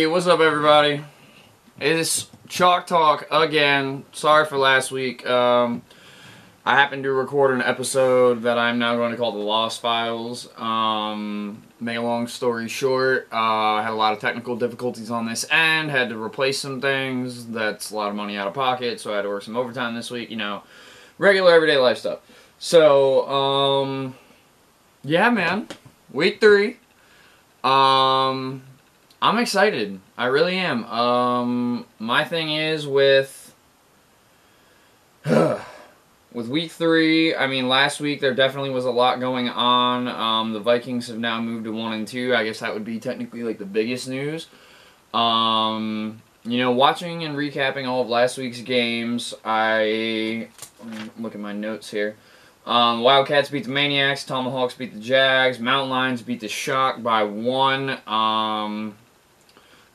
Hey, what's up everybody? It's Chalk Talk again. Sorry for last week. I happened to record an episode that I'm now going to call The Lost Files. Make a long story short, I had a lot of technical difficulties on this end, had to replace some things. That's a lot of money out of pocket, so I had to work some overtime this week, you know, regular everyday life stuff. So, yeah man, week 3. I'm excited. I really am. My thing is with week 3, I mean, last week there definitely was a lot going on. The Vikings have now moved to 1 and 2. I guess that would be technically like the biggest news. You know, watching and recapping all of last week's games, let me look at my notes here. Wildcats beat the Maniacs, Tomahawks beat the Jags, Mountain Lions beat the Shock by 1.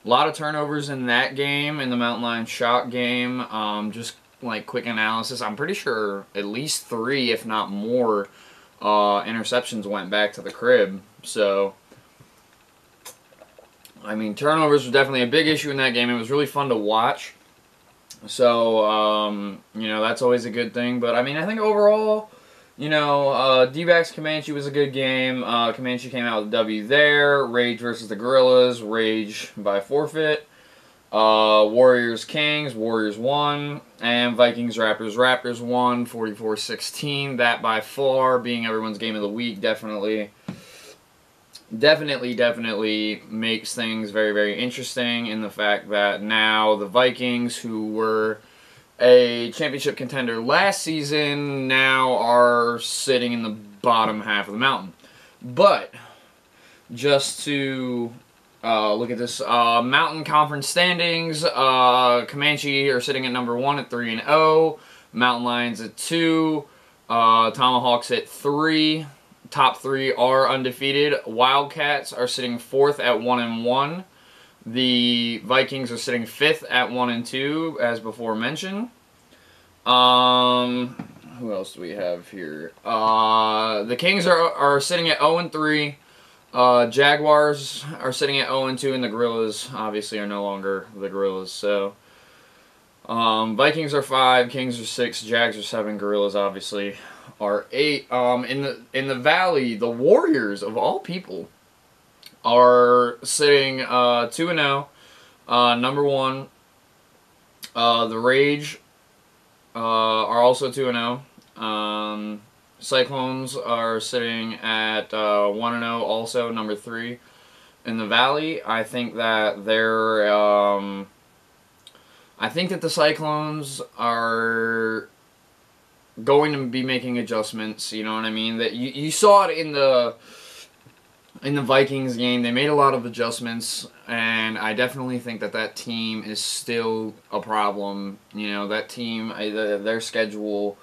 A lot of turnovers in that game, in the Mountain Lions Shock game. Just like quick analysis, I'm pretty sure at least 3, if not more, interceptions went back to the crib. So, I mean, turnovers were definitely a big issue in that game. It was really fun to watch. So, you know, that's always a good thing. But, I mean, I think overall, you know, D-backs Comanche was a good game. Comanche came out with a W there. Rage versus the Gorillas. Rage by forfeit. Warriors Kings. Warriors won. And Vikings Raptors. Raptors won 44-16. That by far being everyone's game of the week definitely makes things very, very interesting in the fact that now the Vikings, who were a championship contender last season, now are sitting in the bottom half of the mountain. But just to look at this Mountain Conference standings, Comanche are sitting at number 1 at 3-0, Mountain Lions at 2, Tomahawks at 3. Top 3 are undefeated. Wildcats are sitting 4th at 1-1. The Vikings are sitting 5th at 1-2, as before mentioned. Who else do we have here? The Kings are sitting at 0-3. Jaguars are sitting at 0-2, and the Gorillas obviously are no longer the Gorillas. So, Vikings are 5, Kings are 6, Jags are 7, Gorillas obviously are 8. In the Valley, the Warriors of all people are sitting 2-0, number 1. The Rage are also 2-0. Cyclones are sitting at 1-0, also number 3. In the Valley, I think that they're I think that the Cyclones are going to be making adjustments. You know what I mean? That you saw it in the Vikings game. They made a lot of adjustments, and I definitely think that that team is still a problem. You know, that team, their schedule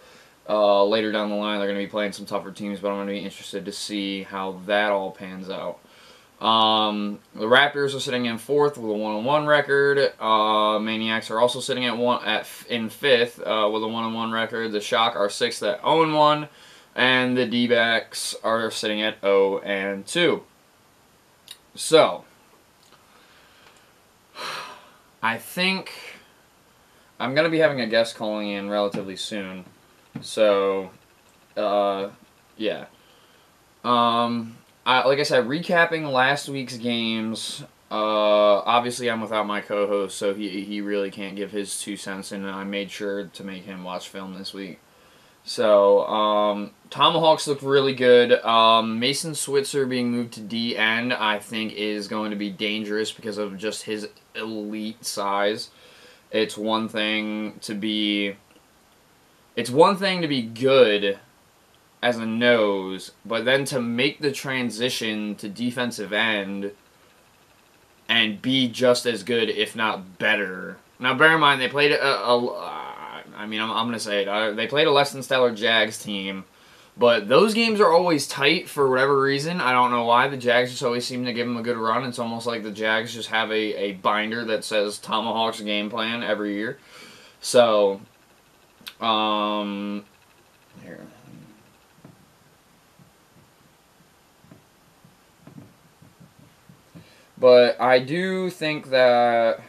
later down the line, they're going to be playing some tougher teams, but I'm going to be interested to see how that all pans out. The Raptors are sitting in 4th with a 1-1 record. Maniacs are also sitting in 5th with a 1-1 record. The Shock are 6th at 0-1. And the D-backs are sitting at 0-2. So, I think I'm going to be having a guest calling in relatively soon. So, yeah. Like I said, recapping last week's games, obviously I'm without my co-host, so he really can't give his 2 cents, and I made sure to make him watch film this week. So, Tomahawks looked really good. Mason Switzer being moved to D-end, I think, is going to be dangerous because of just his elite size. It's one thing to be good as a nose, but then to make the transition to defensive end and be just as good, if not better. Now, bear in mind, they played I'm going to say it. They played a less than stellar Jags team, but those games are always tight for whatever reason. I don't know why. The Jags just always seem to give them a good run. It's almost like the Jags just have a binder that says Tomahawks game plan every year. So, here. But I do think that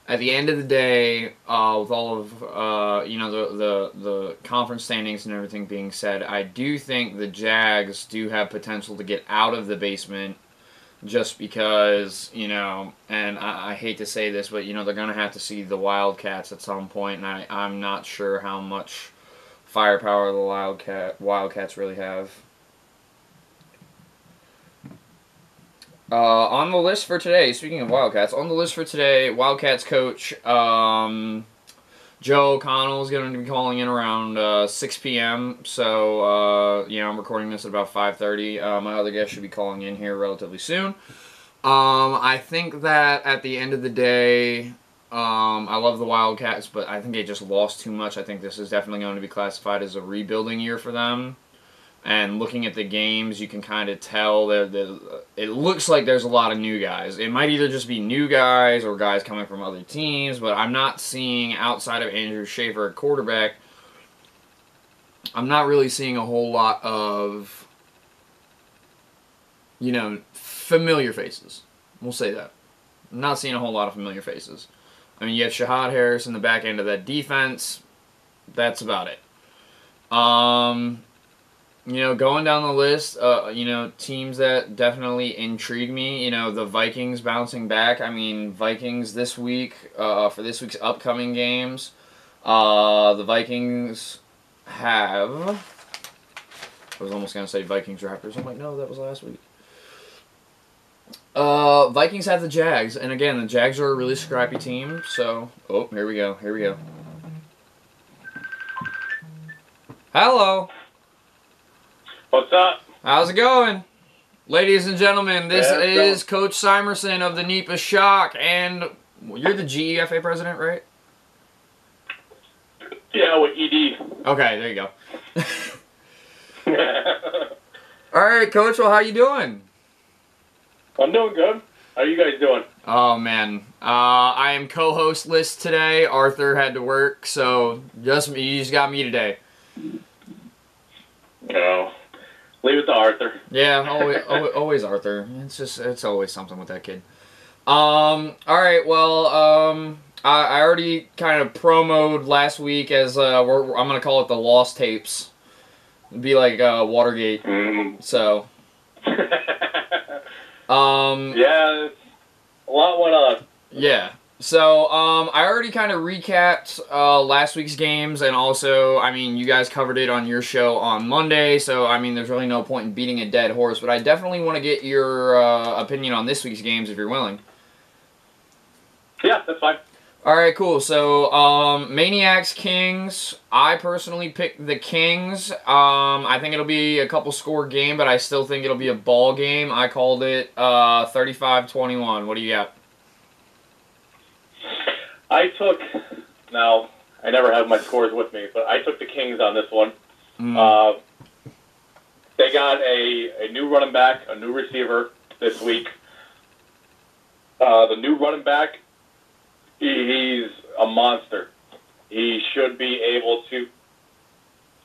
at the end of the day, with all of the conference standings and everything being said, I do think the Jags do have potential to get out of the basement, just because, and I hate to say this, but they're gonna have to see the Wildcats at some point, and I'm not sure how much firepower the Wildcats really have. On the list for today, speaking of Wildcats, on the list for today, Wildcats coach Joe O'Connell is going to be calling in around 6 p.m. So, I'm recording this at about 5:30. My other guest should be calling in here relatively soon. I think that at the end of the day, I love the Wildcats, but I think they just lost too much. I think this is definitely going to be classified as a rebuilding year for them. And looking at the games, you can kind of tell that it looks like there's a lot of new guys. It might either just be new guys or guys coming from other teams, but I'm not seeing, outside of Andrew Schaefer at quarterback, I'm not really seeing a whole lot of, familiar faces. We'll say that. I'm not seeing a whole lot of familiar faces. I mean, you have Shahad Harris in the back end of that defense. That's about it. Going down the list, teams that definitely intrigue me, the Vikings bouncing back. I mean, Vikings this week, for this week's upcoming games, the Vikings have, I was almost going to say Vikings Raptors. I'm like, no, that was last week. Vikings have the Jags, and again, the Jags are a really scrappy team, so, here we go. Hello. What's up? How's it going? Ladies and gentlemen, this is Coach Simerson of the NEPA Shock, and you're the GEFA president, right? Yeah, with ED. Okay, there you go. All right, Coach, well, how you doing? I'm doing good. How you guys doing? Oh, man. I am co-host list today. Arthur had to work, so you just got me today. No. Leave it to Arthur. Yeah, always Arthur. It's always something with that kid. All right, well, I already kind of promoed last week as I'm gonna call it the Lost Tapes. It'd be like Watergate. So. Yeah, a lot went on. Yeah. So, I already kind of recapped last week's games, and also, I mean, you guys covered it on your show on Monday, so, I mean, there's really no point in beating a dead horse, but I definitely want to get your opinion on this week's games, if you're willing. Yeah, that's fine. Alright, cool. So, Maniacs, Kings. I personally picked the Kings. I think it'll be a couple score game, but I still think it'll be a ball game. I called it 35-21. What do you got? Now, I never have my scores with me, but I took the Kings on this one. They got a new running back, a new receiver this week. The new running back, he's a monster. He should be able to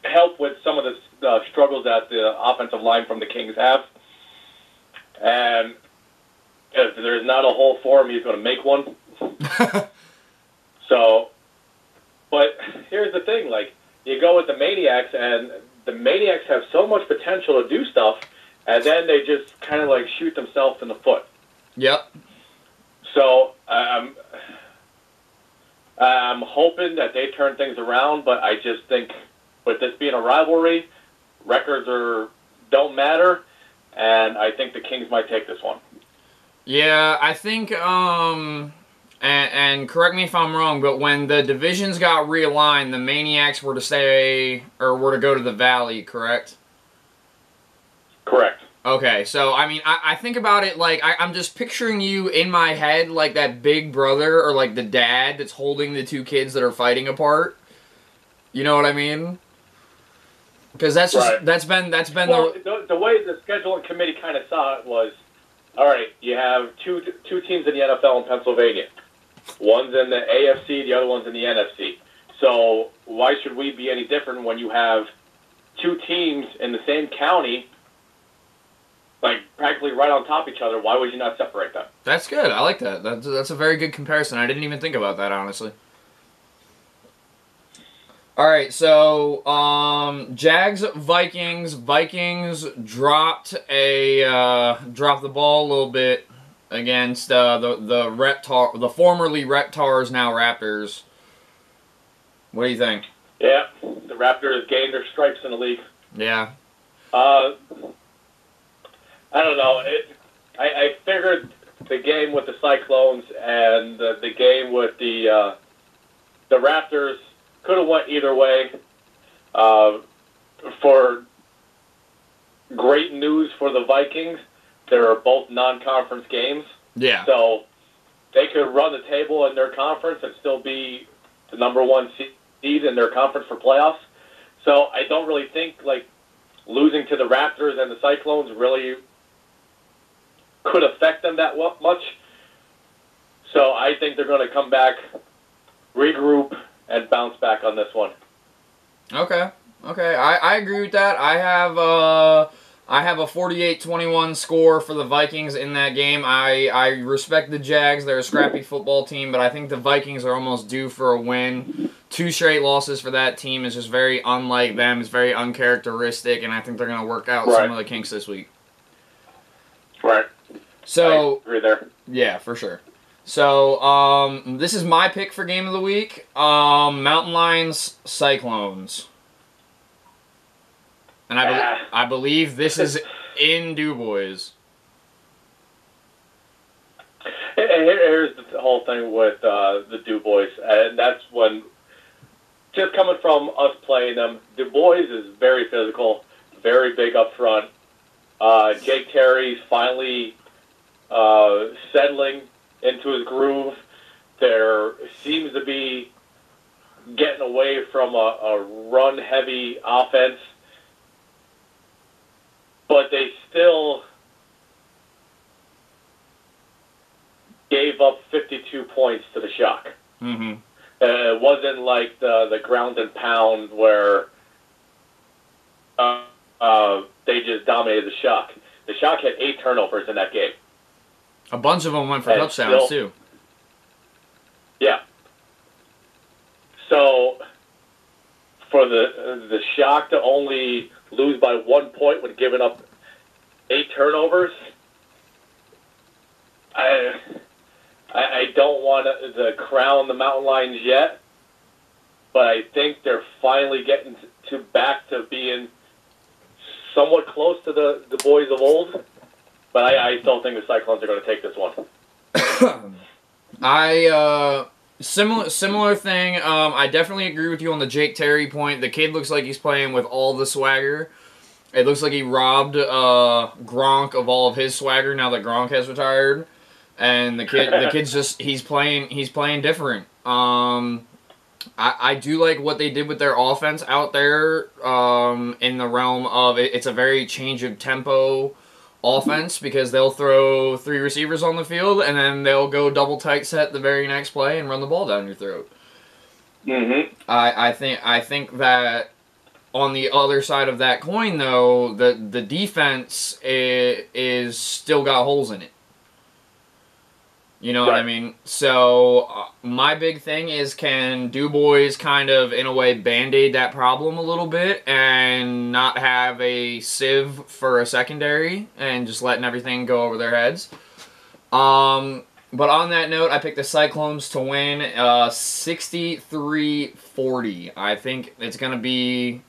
help with some of the struggles that the offensive line from the Kings have. And if there's not a hole for him, he's going to make one. So, but here's the thing, like, you go with the Maniacs, and the Maniacs have so much potential to do stuff, and then they just kind of, like, shoot themselves in the foot. Yep. So, I'm hoping that they turn things around, but I just think with this being a rivalry, records don't matter, and I think the Kings might take this one. Yeah, I think, and correct me if I'm wrong, but when the divisions got realigned, the Maniacs were to were to go to the Valley, correct? Correct. Okay, so, I mean, I think about it like, I'm just picturing you in my head like that big brother or like the dad that's holding the two kids that are fighting apart. You know what I mean? Because that's just, right. that's been well, the way the scheduling committee kind of saw it was, all right, you have two teams in the NFL in Pennsylvania. One's in the AFC, the other one's in the NFC. So why should we be any different when you have two teams in the same county, like practically right on top of each other. Why would you not separate them? That's good. I like that. That's a very good comparison. I didn't even think about that, honestly. All right, so Jags Vikings. Vikings dropped the ball a little bit against the formerly Reptars, now Raptors. What do you think? Yeah, the Raptors gained their stripes in the league. Yeah. I don't know. I figured the game with the Cyclones and the game with the Raptors could have went either way. For great news for the Vikings, they're both non-conference games. Yeah. So they could run the table in their conference and still be the number one seed in their conference for playoffs. So I don't really think losing to the Raptors and the Cyclones really could affect them that much. So I think they're going to come back, regroup, and bounce back on this one. Okay. I agree with that. I have a 48-21 score for the Vikings in that game. I respect the Jags. They're a scrappy football team, but I think the Vikings are almost due for a win. 2 straight losses for that team is just very unlike them. It's very uncharacteristic, and I think they're going to work out some of the kinks this week. Right. So, I agree there. Yeah, for sure. So, this is my pick for game of the week. Mountain Lions, Cyclones. And I believe this is in DuBois. Here's the whole thing with the DuBois, and that's when, just coming from us playing them, DuBois is very physical, very big up front. Jake Terry's finally settling into his groove. There seems to be getting away from a run-heavy offense, but they still gave up 52 points to the Shock. Mm-hmm. It wasn't like the ground and pound where they just dominated the Shock. The Shock had 8 turnovers in that game. A bunch of them went for touchdowns, too. Yeah. So, for the Shock to only lose by 1 point when giving up 8 turnovers, I don't want to crown the Mountain Lions yet, but I think they're finally getting back to being somewhat close to the boys of old. But I still think the Cyclones are going to take this one. Similar thing. I definitely agree with you on the Jake Terry point. The kid looks like he's playing with all the swagger. It looks like he robbed Gronk of all of his swagger now that Gronk has retired, and the kid's just he's playing different. I do like what they did with their offense out there in the realm of it's a very change of tempo offense because they'll throw 3 receivers on the field and then they'll go double tight set the very next play and run the ball down your throat. Mm-hmm. I think that on the other side of that coin though, the defense is still got holes in it. You know what I mean? So, my big thing is can DuBois kind of, in a way, band-aid that problem a little bit and not have a sieve for a secondary and just letting everything go over their heads. But on that note, I picked the Cyclones to win 63-40. I think it's going to be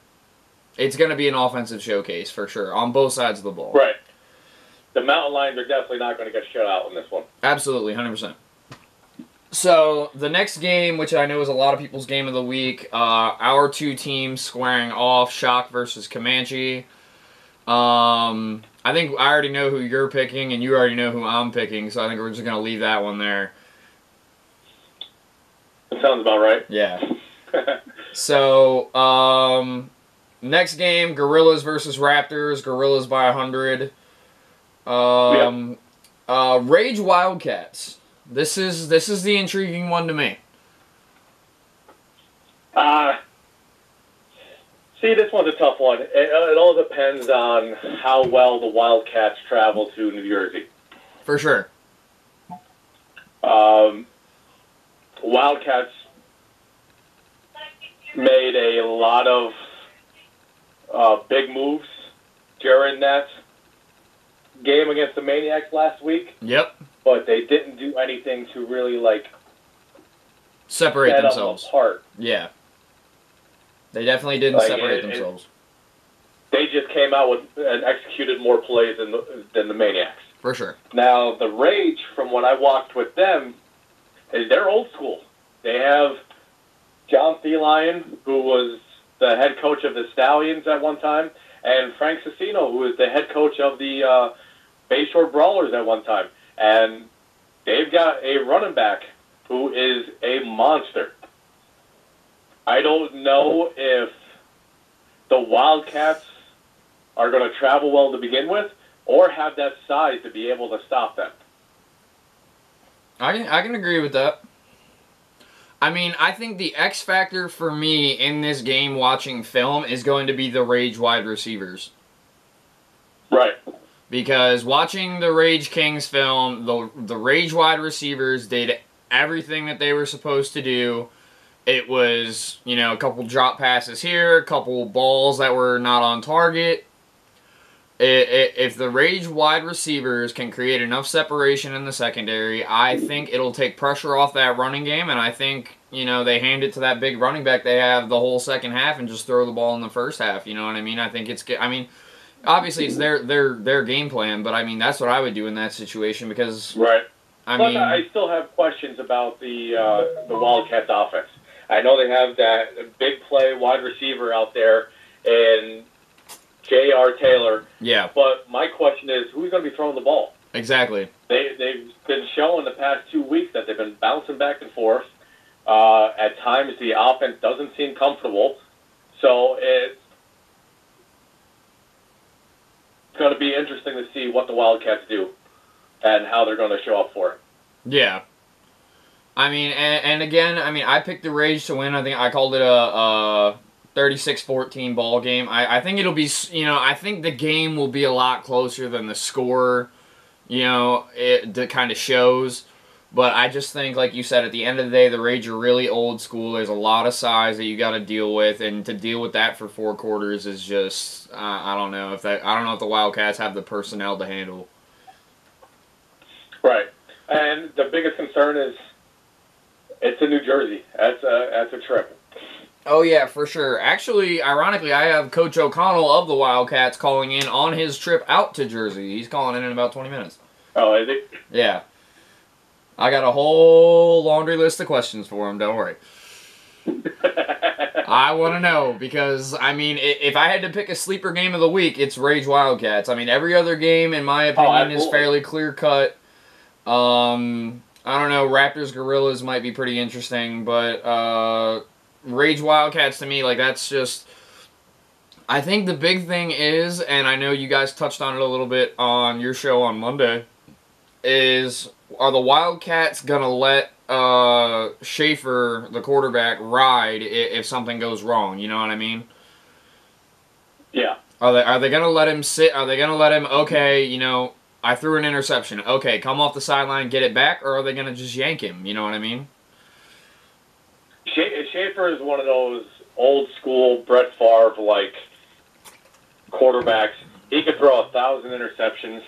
an offensive showcase for sure on both sides of the ball. Right. The Mountain Lions are definitely not going to get shut out in this one. Absolutely, 100%. So, the next game, which I know is a lot of people's game of the week, our 2 teams squaring off, Shock versus Comanche. I think I already know who you're picking, and you already know who I'm picking, so I think we're just going to leave that one there. That sounds about right. Yeah. So, next game, Gorillas versus Raptors. Gorillas by 100. Rage Wildcats. This is the intriguing one to me. See, this one's a tough one. It all depends on how well the Wildcats travel to New Jersey. For sure. Wildcats made a lot of big moves during that game against the Maniacs last week. Yep. But they didn't do anything to really, like, separate set themselves them apart. Yeah. They definitely didn't separate themselves. They just came out with and executed more plays than the Maniacs. For sure. Now, the Rage, from what I watched with them, is they're old school. They have John Thielion, who was the head coach of the Stallions at one time, and Frank Cicino, who was the head coach of the Bayshore Brawlers at one time. And they've got a running back who is a monster. I don't know if the Wildcats are going to travel well to begin with or have that size to be able to stop them. I can agree with that. I mean, I think the X factor for me in this game watching film is going to be the Rage wide receivers. Right. Because watching the Rage Kings film, the Rage wide receivers did everything that they were supposed to do. It was, you know, a couple drop passes here, a couple balls that were not on target. If the Rage wide receivers can create enough separation in the secondary, I think it'll take pressure off that running game, and I think, you know, they hand it to that big running back they have the whole second half and just throw the ball in the first half, you know what I mean? I think it's, I mean, obviously it's their game plan, but I mean, that's what I would do in that situation because... Right. But I still have questions about the Wildcats offense. I know they have that big play wide receiver out there in J.R. Taylor. Yeah. But my question is, who's going to be throwing the ball? Exactly. They've been showing the past 2 weeks that they've been bouncing back and forth. At times, the offense doesn't seem comfortable. So it's going to be interesting to see what the Wildcats do and how they're going to show up for it. Yeah. I mean, and again, I mean, I picked the Rage to win. I think I called it a 36-14 ball game. I think it'll be, you know, I think the game will be a lot closer than the score, you know, it kind of shows. But I just think, like you said, at the end of the day, the Rage are really old school. There's a lot of size that you got to deal with, and to deal with that for 4 quarters is just, I don't know if the Wildcats have the personnel to handle. Right, and the biggest concern is it's in New Jersey. That's a trip. Oh, yeah, for sure. Actually, ironically, I have Coach O'Connell of the Wildcats calling in on his trip out to Jersey. He's calling in about 20 minutes. Oh, is he? Yeah. I got a whole laundry list of questions for him, don't worry. I want to know, because, I mean, if I had to pick a sleeper game of the week, it's Rage Wildcats. I mean, every other game, in my opinion, is fairly clear-cut. I don't know, Raptors Gorillas might be pretty interesting, but Rage Wildcats to me, like, that's just... I think the big thing is, and I know you guys touched on it a little bit on your show on Monday, is, are the Wildcats going to let Schaefer, the quarterback, ride if something goes wrong? You know what I mean? Yeah. Are they going to let him sit? Are they going to let him, okay, you know, I threw an interception. Okay, come off the sideline, get it back, or are they going to just yank him? You know what I mean? Schaefer is one of those old-school Brett Favre-like quarterbacks. He could throw 1,000 interceptions,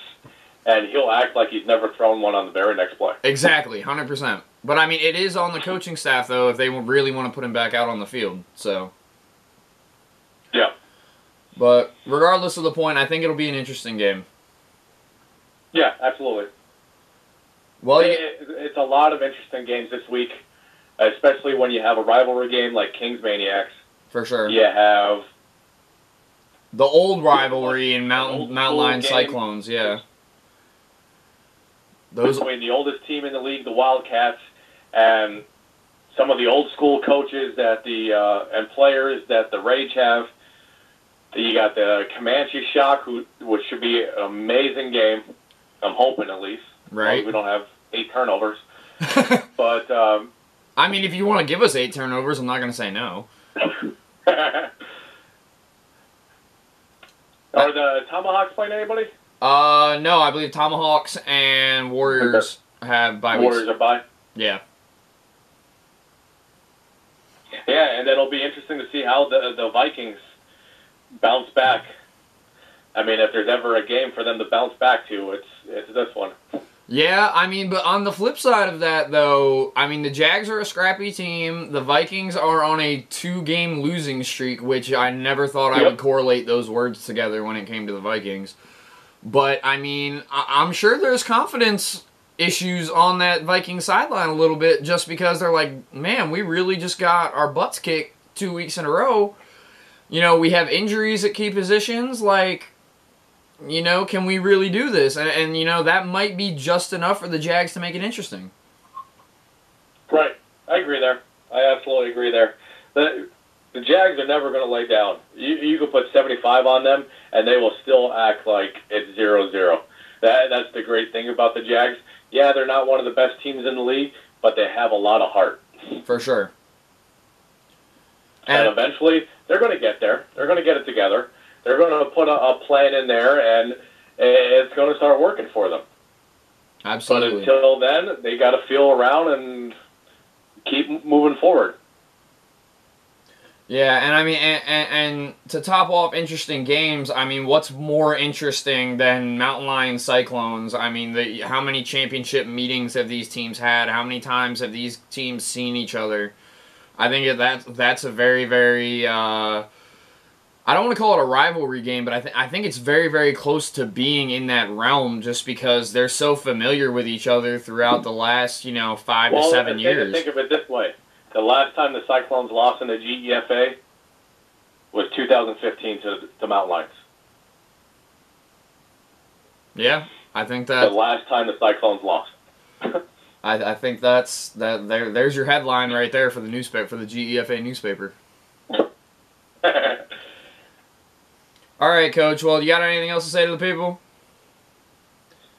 and he'll act like he's never thrown one on the very next play. Exactly, 100%. But, I mean, it is on the coaching staff, though, if they really want to put him back out on the field. So. Yeah. But, regardless of the point, I think it'll be an interesting game. Yeah, absolutely. Well, it's a lot of interesting games this week, especially when you have a rivalry game like Kings Maniacs. For sure. You have the old rivalry in Mountain Lion Cyclones, yeah. Those between the oldest team in the league, the Wildcats, and some of the old school coaches that and players that the Rage have. You got the Comanche Shock, which should be an amazing game. I'm hoping, at least. Right. We don't have 8 turnovers. But I mean, if you want to give us 8 turnovers, I'm not going to say no. Are the Tomahawks playing anybody? No, I believe Tomahawks and Warriors have bye weeks. Warriors are bye? Yeah. Yeah, and it'll be interesting to see how the Vikings bounce back. I mean, if there's ever a game for them to bounce back to, it's this one. Yeah, I mean, but on the flip side of that, though, I mean, the Jags are a scrappy team. The Vikings are on a 2-game losing streak, which I never thought I would correlate those words together when it came to the Vikings. But, I mean, I'm sure there's confidence issues on that Viking sideline a little bit just because they're like, man, we really just got our butts kicked 2 weeks in a row. You know, we have injuries at key positions, like, you know, can we really do this? And, you know, that might be just enough for the Jags to make it interesting. Right. I agree there. I absolutely agree there. The Jags are never going to lay down. You can put 75 on them, and they will still act like it's 0-0. That's the great thing about the Jags. Yeah, they're not one of the best teams in the league, but they have a lot of heart. For sure. And eventually, they're going to get there. They're going to get it together. They're going to put a plan in there, and it's going to start working for them. Absolutely. But until then, they got to feel around and keep moving forward. Yeah, and I mean, and to top off interesting games, I mean, what's more interesting than Mountain Lions Cyclones? I mean, how many championship meetings have these teams had? How many times have these teams seen each other? I think that's a very, very... I don't want to call it a rivalry game, but I think it's very, very close to being in that realm just because they're so familiar with each other throughout the last, 5 to 7 years. Think of it this way. The last time the Cyclones lost in the GEFA was 2015 to Mountain Lions. Yeah, I think that... The last time the Cyclones lost. I think there's your headline right there for the newspaper, for the GEFA newspaper. All right, Coach. Well, you got anything else to say to the people?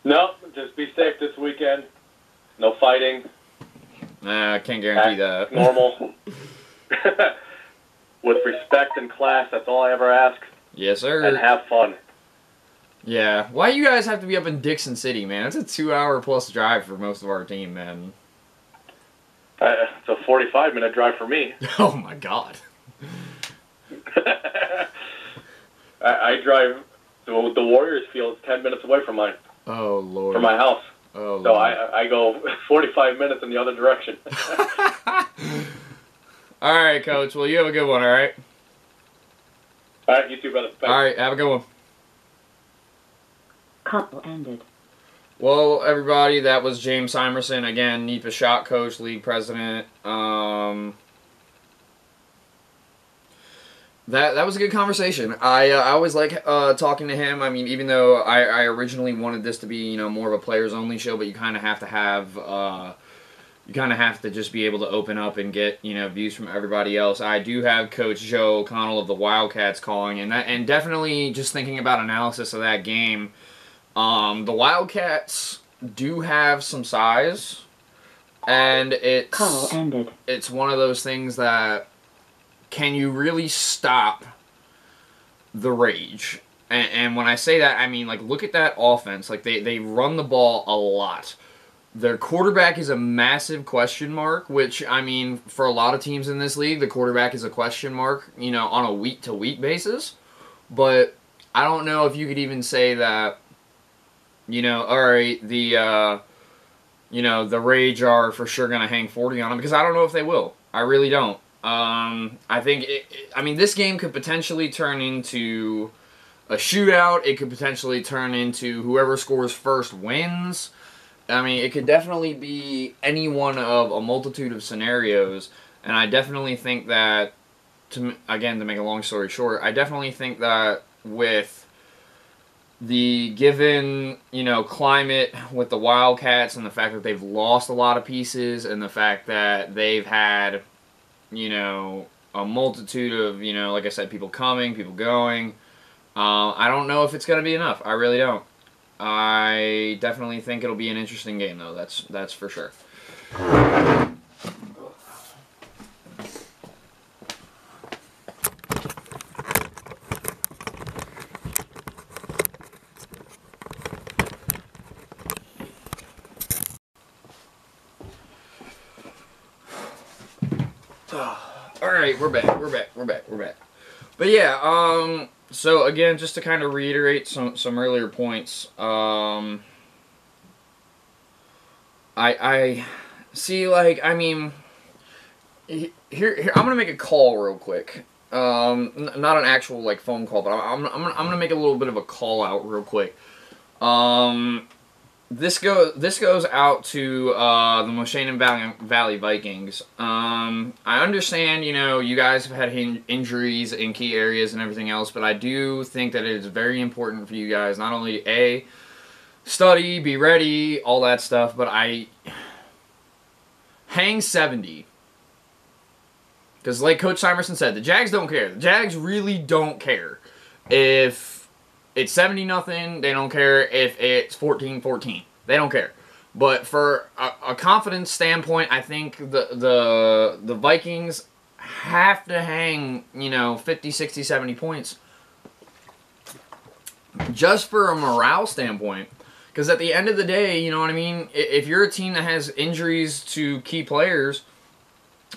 No, just be safe this weekend. No fighting. Nah, I can't guarantee that. Normal. With respect and class, that's all I ever ask. Yes, sir. And have fun. Yeah. Why you guys have to be up in Dixon City, man? It's a 2-hour-plus drive for most of our team, man. It's a 45-minute drive for me. Oh, my God. I drive the Warriors field 10 minutes away from mine. Oh, Lord. From my house. Oh, so Lord. I go 45 minutes in the other direction. All right, Coach. Well, you have a good one, all right? All right, you too, brother. Bye. All right, have a good one. Call ended. Well, everybody, that was James Hymerson, again, NEPA shot coach, league president. That was a good conversation. I always like talking to him. I mean, even though I originally wanted this to be more of a players only show, but you kind of have to have you kind of have to just be able to open up and get views from everybody else. I do have Coach Joe O'Connell of the Wildcats calling, and definitely just thinking about analysis of that game. The Wildcats do have some size, and Call ended. It's one of those things that. Can you really stop the rage? And when I say that, I mean, like, look at that offense. Like, they run the ball a lot. Their quarterback is a massive question mark, which, I mean, for a lot of teams in this league, the quarterback is a question mark, on a week-to-week basis. But I don't know if you could even say that, all right, the Rage are for sure going to hang 40 on them, because I don't know if they will. I really don't. I think, this game could potentially turn into a shootout. It could potentially turn into whoever scores first wins. I mean, it could definitely be any one of a multitude of scenarios. And I definitely think that, to make a long story short, I definitely think that with the given, climate with the Wildcats and the fact that they've lost a lot of pieces and the fact that they've had... a multitude of, like I said, people coming, people going. I don't know if it's going to be enough. I really don't. I definitely think it'll be an interesting game, though. That's for sure. All right, we're back. But yeah, so again, just to kind of reiterate some earlier points, I see, like, I mean, here I'm gonna make a call real quick. Not an actual like phone call, but I'm gonna make a little bit of a call out real quick. This goes out to the Moshannon Valley Vikings. I understand, you know, you guys have had injuries in key areas and everything else, but I do think that it is very important for you guys not only A, study, be ready, all that stuff, but hang 70. Because like Coach Simerson said, the Jags don't care. The Jags really don't care. If it's 70-0, they don't care. If it's 14-14, they don't care. But for a confidence standpoint, I think the Vikings have to hang, you know, 50, 60, 70 points. Just for a morale standpoint. Because at the end of the day, you know what I mean? If you're a team that has injuries to key players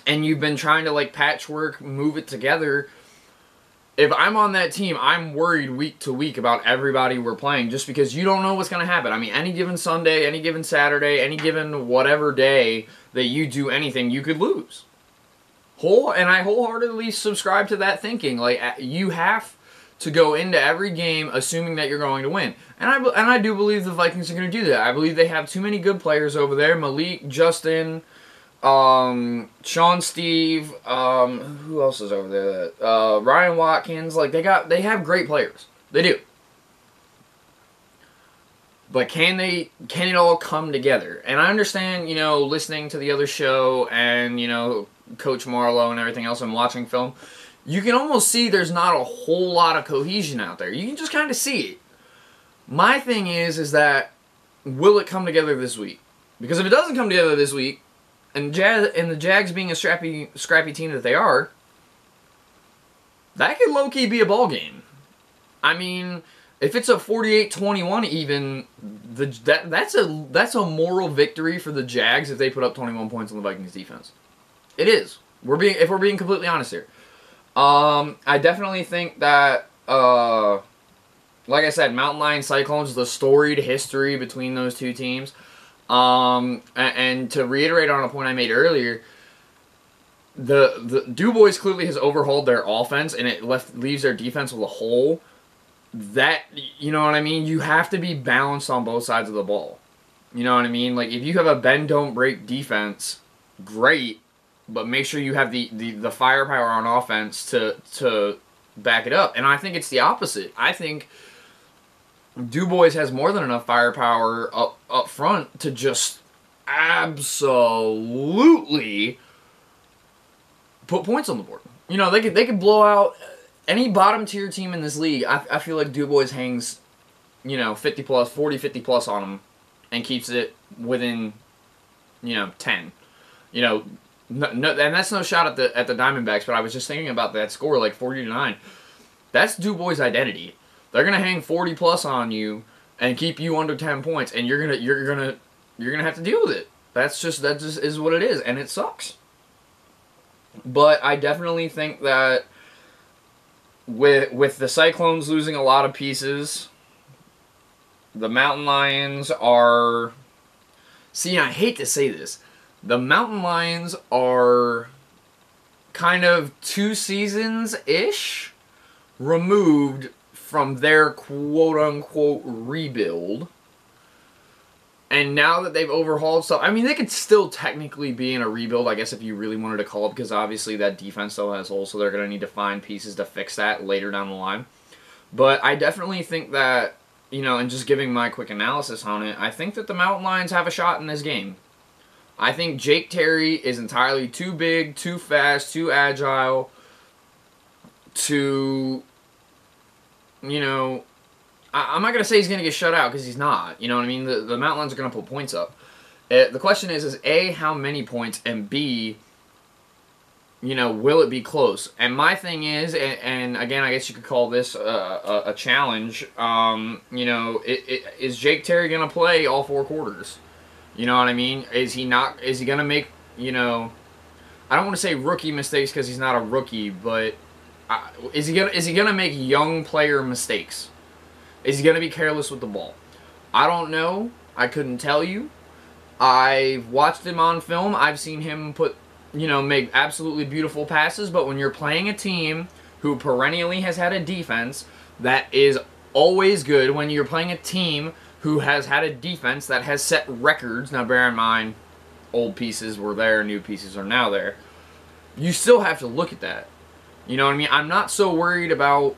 and you've been trying to like patchwork, move it together, if I'm on that team, I'm worried week to week about everybody we're playing just because you don't know what's going to happen. I mean, any given Sunday, any given Saturday, any given whatever day that you do anything, you could lose. And I wholeheartedly subscribe to that thinking. Like, you have to go into every game assuming that you're going to win. And I do believe the Vikings are going to do that. I believe they have too many good players over there. Malik, Justin, Sean, Steve, who else is over there? Ryan Watkins. Like, they have great players. They do. But can it all come together? And I understand, you know, listening to the other show and, you know, Coach Marlowe and everything else and watching film, you can almost see there's not a whole lot of cohesion out there. You can just kind of see it. My thing is that will it come together this week? Because if it doesn't come together this week, and the Jags being a scrappy team that they are, that could low-key be a ball game. I mean, if it's a 48-21 even, that's a moral victory for the Jags if they put up 21 points on the Vikings defense. It is. If we're being completely honest here. I definitely think that, like I said, Mountain Lion Cyclones, the storied history between those two teams. And to reiterate on a point I made earlier, the DuBois clearly has overhauled their offense, and it leaves their defense with a hole. That, you know what I mean? You have to be balanced on both sides of the ball. You know what I mean? Like, if you have a bend, don't break defense, great. But make sure you have the firepower on offense to back it up. And I think it's the opposite. I think DuBois has more than enough firepower up front to just absolutely put points on the board. You know, they could blow out any bottom tier team in this league. I feel like DuBois hangs, you know, 50 plus, 40, 50 plus on them and keeps it within, you know, 10. You know, no, and that's no shot at the Diamondbacks, but I was just thinking about that score, like 40-9. That's DuBois' identity. They're gonna hang 40 plus on you and keep you under 10 points, and you're gonna have to deal with it. That just is what it is, and it sucks. But I definitely think that with the Cyclones losing a lot of pieces, the Mountain Lions are. See, I hate to say this. The Mountain Lions are kind of 2 seasons-ish removed from their quote-unquote rebuild. And now that they've overhauled stuff, I mean, they could still technically be in a rebuild, I guess, if you really wanted to call it, because obviously that defense still has holes, so they're going to need to find pieces to fix that later down the line. But I definitely think that, you know, and just giving my quick analysis on it, I think that the Mountain Lions have a shot in this game. I think Jake Terry is entirely too big, too fast, too agile to, you know, I'm not going to say he's going to get shut out because he's not. You know what I mean? The Mountain Lions are going to put points up. The question is A, how many points, and B, you know, will it be close? And my thing is, and again, I guess you could call this a challenge, you know, is Jake Terry going to play all 4 quarters? You know what I mean? Is he going to make, you know, I don't want to say rookie mistakes because he's not a rookie, but is he gonna make young player mistakes? Is he gonna be careless with the ball? I don't know. I couldn't tell you. I've watched him on film. I've seen him make absolutely beautiful passes, but when you're playing a team who perennially has had a defense that is always good, when you're playing a team who has had a defense that has set records, now bear in mind, old pieces were there, new pieces are now there, you still have to look at that. You know what I mean? I'm not so worried about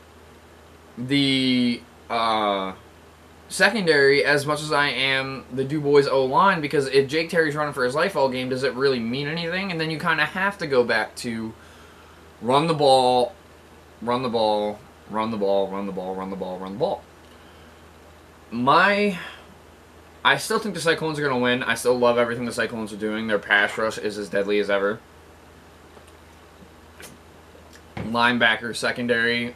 the secondary as much as I am the DuBois O-line, because if Jake Terry's running for his life all game, does it really mean anything? And then you kind of have to go back to run the ball, run the ball, run the ball, run the ball, run the ball, run the ball. I still think the Cyclones are going to win. I still love everything the Cyclones are doing. Their pass rush is as deadly as ever. Linebacker, secondary,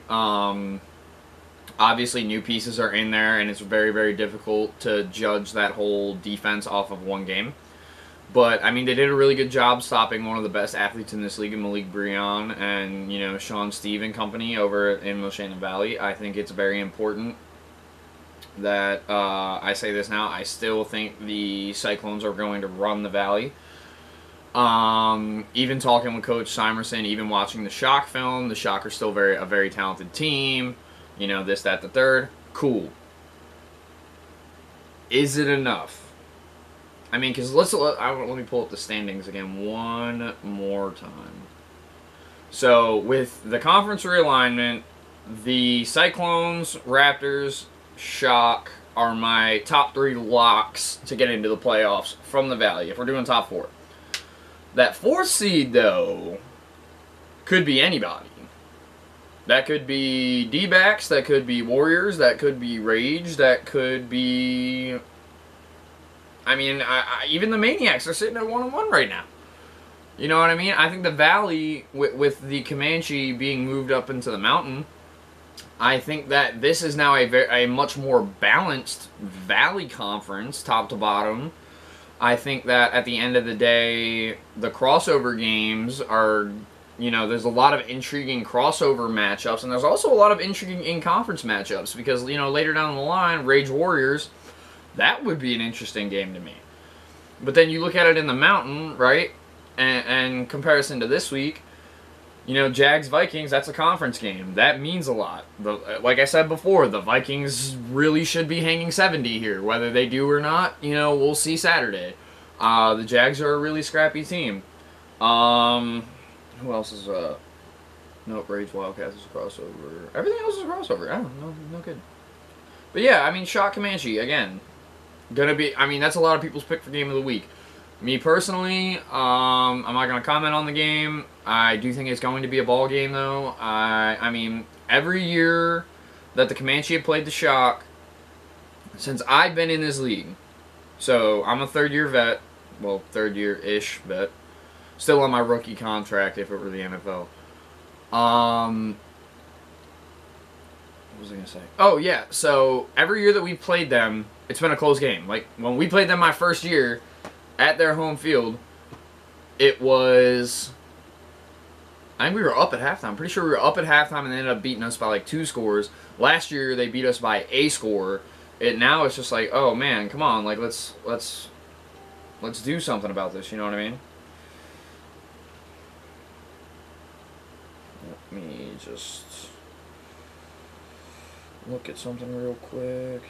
obviously, new pieces are in there, and it's very, very difficult to judge that whole defense off of one game. But, I mean, they did a really good job stopping one of the best athletes in this league, Malik Breon, and, Sean Steve and company over in Moshannon Valley. I think it's very important that I say this now. I still think the Cyclones are going to run the Valley. Even talking with Coach Simerson, even watching the Shock film, the Shock are still a very talented team. This, that, the third. Cool. Is it enough? I mean, because let me pull up the standings again one more time. So, with the conference realignment, the Cyclones, Raptors, Shock are my top 3 locks to get into the playoffs from the Valley, if we're doing top 4. That 4th seed, though, could be anybody. That could be D-backs, that could be Warriors, that could be Rage, that could be... I mean, even the Maniacs are sitting at 1-1 right now. You know what I mean? I think the Valley, with the Comanche being moved up into the mountain, I think that this is now a much more balanced Valley conference, top to bottom. I think that at the end of the day, the crossover games are... there's a lot of intriguing crossover matchups, and there's also a lot of intriguing in-conference matchups, because, later down the line, Rage Warriors, that would be an interesting game to me. But then you look at it in the mountain, right, and comparison to this week, Jags Vikings, that's a conference game. That means a lot. Like I said before, the Vikings really should be hanging 70 here. Whether they do or not, we'll see Saturday. The Jags are a really scrappy team. Who else is nope, Rage Wildcats is a crossover. Everything else is a crossover. I don't know, no good. But yeah, I mean, Shock Comanche, again, that's a lot of people's pick for game of the week. Me personally, I'm not going to comment on the game. I do think it's going to be a ball game, though. I mean, every year that the Comanche have played the Shock, since I've been in this league, so I'm a third-year vet, well, third-year-ish vet, still on my rookie contract if it were the NFL. What was I going to say? Oh, yeah, so every year that we've played them, it's been a close game. Like, when we played them my first year at their home field, it was... I think we were up at halftime. I'm pretty sure we were up at halftime and they ended up beating us by like 2 scores. Last year, they beat us by a score. Now it's just like, oh, man, come on. Like, let's do something about this, you know what I mean? Let me just look at something real quick.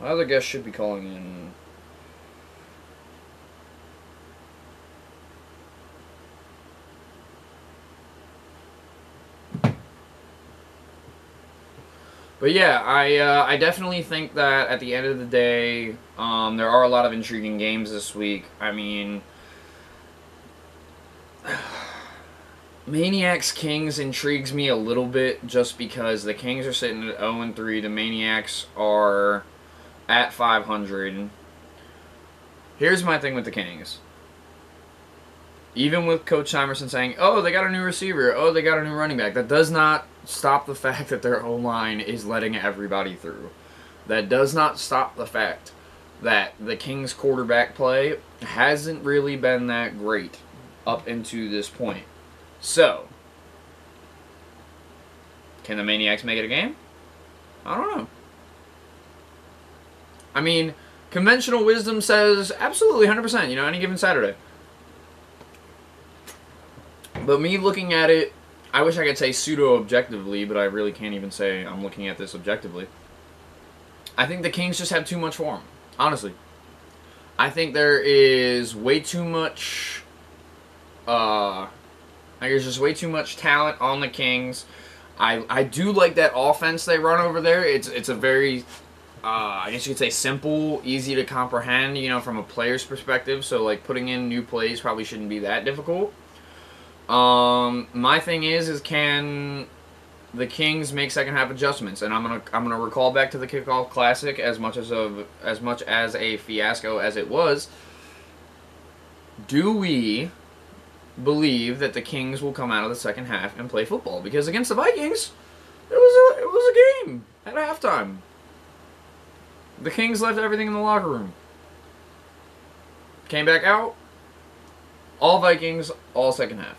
My other guest should be calling in. But yeah, I definitely think that at the end of the day, there are a lot of intriguing games this week. I mean, Maniacs Kings intrigues me a little bit just because the Kings are sitting at 0-3. The Maniacs are at 500. Here's my thing with the Kings. Even with Coach Simerson saying, oh, they got a new receiver, oh, they got a new running back, that does not stop the fact that their O-line is letting everybody through. That does not stop the fact that the Kings' quarterback play hasn't really been that great. up into this point. So, can the Maniacs make it a game? I don't know. I mean, conventional wisdom says absolutely 100%, you know, any given Saturday. But me looking at it, I wish I could say pseudo-objectively, but I really can't even say I'm looking at this objectively. I think the Kings just have too much for them, honestly. I think there is way too much, there's just way too much talent on the Kings. I do like that offense they run over there. It's a very, I guess you could say simple, easy to comprehend, you know, from a player's perspective. So, like, putting in new plays probably shouldn't be that difficult. My thing is can the Kings make second half adjustments? And I'm gonna recall back to the Kickoff Classic as much as a fiasco as it was. Do we believe that the Kings will come out of the second half and play football? Because against the Vikings, it was a game at halftime. The Kings left everything in the locker room. Came back out, all Vikings, all second half.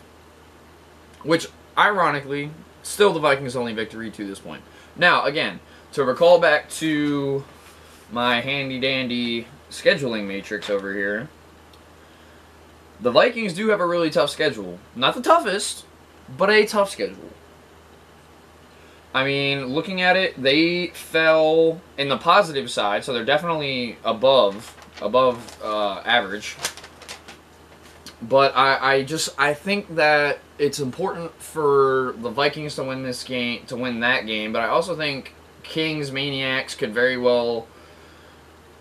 Which, ironically, still the Vikings' only victory to this point. Now, again, to recall back to my handy-dandy scheduling matrix over here, the Vikings do have a really tough schedule. Not the toughest, but a tough schedule. I mean, looking at it, they fell in the positive side, so they're definitely above average. But I think that it's important for the Vikings to win this game, to win that game. But I also think Kings Maniacs could very well,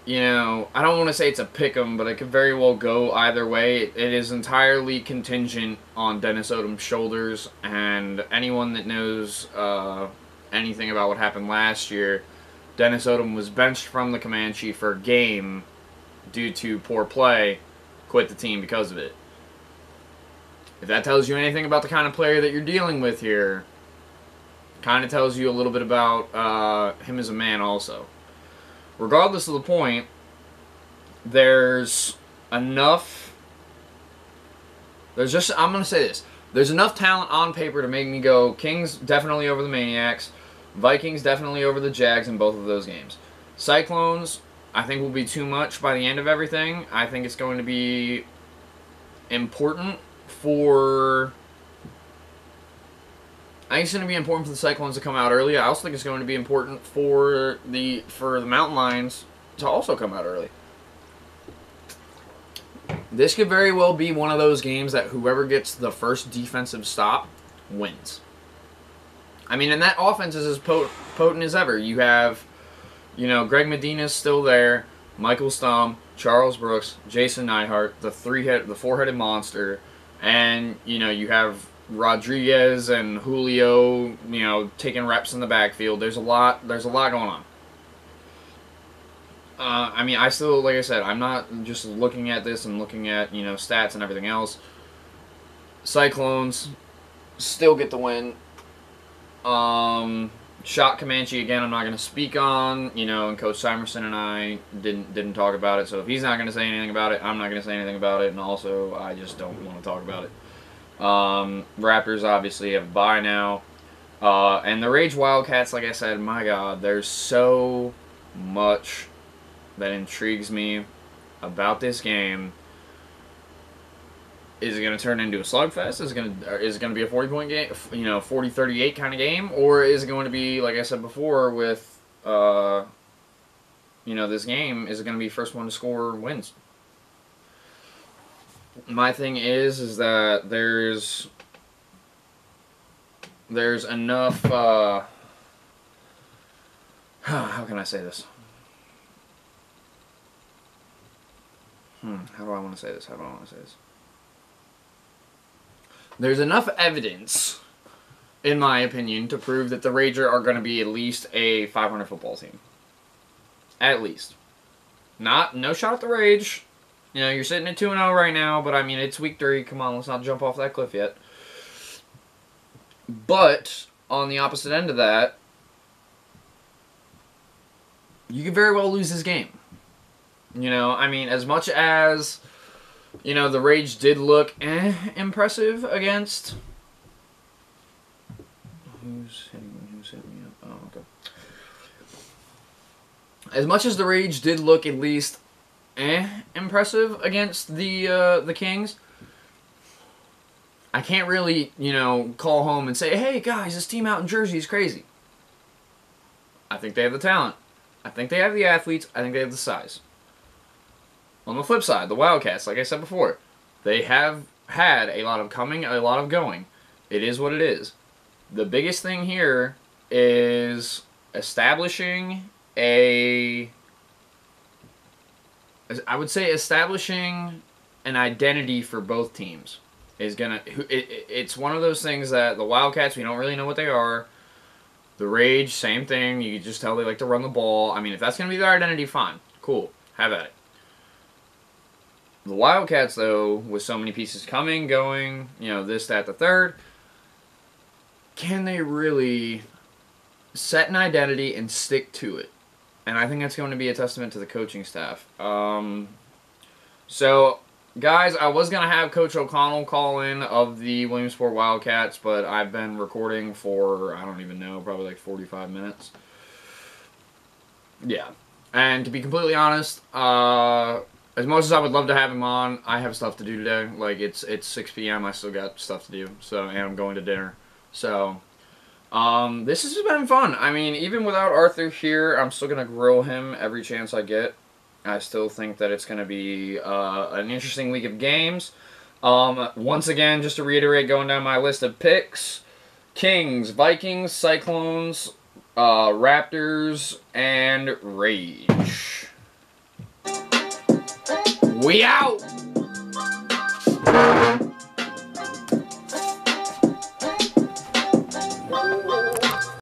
you know, I don't want to say it's a pick'em, but it could very well go either way. It is entirely contingent on Dennis Odom's shoulders, and anyone that knows anything about what happened last year, Dennis Odom was benched from the Comanche for a game due to poor play, quit the team because of it. If that tells you anything about the kind of player that you're dealing with here, kind of tells you a little bit about him as a man also. Regardless of the point, there's enough... I'm going to say this. There's enough talent on paper to make me go, Kings definitely over the Maniacs, Vikings definitely over the Jags in both of those games. Cyclones, I think, will be too much by the end of everything. I think it's going to be important for... I think it's going to be important for the Cyclones to come out early. I also think it's going to be important for the Mountain Lions to also come out early. This could very well be one of those games that whoever gets the first defensive stop wins. I mean, and that offense is as potent as ever. You have, you know, Greg Medina's still there, Michael Stum, Charles Brooks, Jason Neihart, the four-headed monster, and, you know, you have Rodriguez and Julio, you know, taking reps in the backfield. There's a lot going on. I mean, I still, like I said, I'm not just looking at this and looking at, you know, stats and everything else. Cyclones still get the win. Shot Comanche, again, I'm not going to speak on, you know, and Coach Simerson and I didn't talk about it, so if he's not going to say anything about it, I'm not going to say anything about it, and also, I just don't want to talk about it. Raptors obviously have a bye now. And the Rage Wildcats, like I said, my God, there's so much that intrigues me about this game. Is it going to turn into a slugfest? Is it going to be a 40-point game, you know, 40-38 kind of game? Or is it going to be, like I said before, with, you know, this game, is it going to be first one to score wins? My thing is that there's enough, how can I say this? How do I want to say this? There's enough evidence, in my opinion, to prove that the Rager are going to be at least a 500 football team. At least. No shot at the Rage. You know, you're sitting at 2-0 right now, but I mean, it's week 3. Come on, let's not jump off that cliff yet. But, on the opposite end of that, you could very well lose this game. You know, I mean, as much as You know, the Rage did look impressive against... Who's hitting me up? Oh, okay. As much as the Rage did look at least impressive against the Kings, I can't really, you know, call home and say, hey, guys, this team out in Jersey is crazy. I think they have the talent. I think they have the athletes. I think they have the size. On the flip side, the Wildcats, like I said before, they have had a lot of coming, a lot of going. It is what it is. The biggest thing here is establishing I would say establishing an identity for both teams is gonna. It's one of those things that the Wildcats, we don't really know what they are. The Rage, same thing. You can just tell they like to run the ball. I mean, if that's gonna be their identity, fine, cool, have at it. The Wildcats, though, with so many pieces coming, going, you know, this, that, the third, can they really set an identity and stick to it? And I think that's going to be a testament to the coaching staff. So, guys, I was going to have Coach O'Connell call in of the Williamsport Wildcats, but I've been recording for, I don't even know, probably like 45 minutes. Yeah. And to be completely honest, as much as I would love to have him on, I have stuff to do today. Like, it's 6 p.m. I still got stuff to do. So, and I'm going to dinner. So, this has been fun. I mean, even without Arthur here, I'm still going to grill him every chance I get. I still think that it's going to be an interesting week of games. Once again, just to reiterate, going down my list of picks, Kings, Vikings, Cyclones, Raptors, and Rage. We out!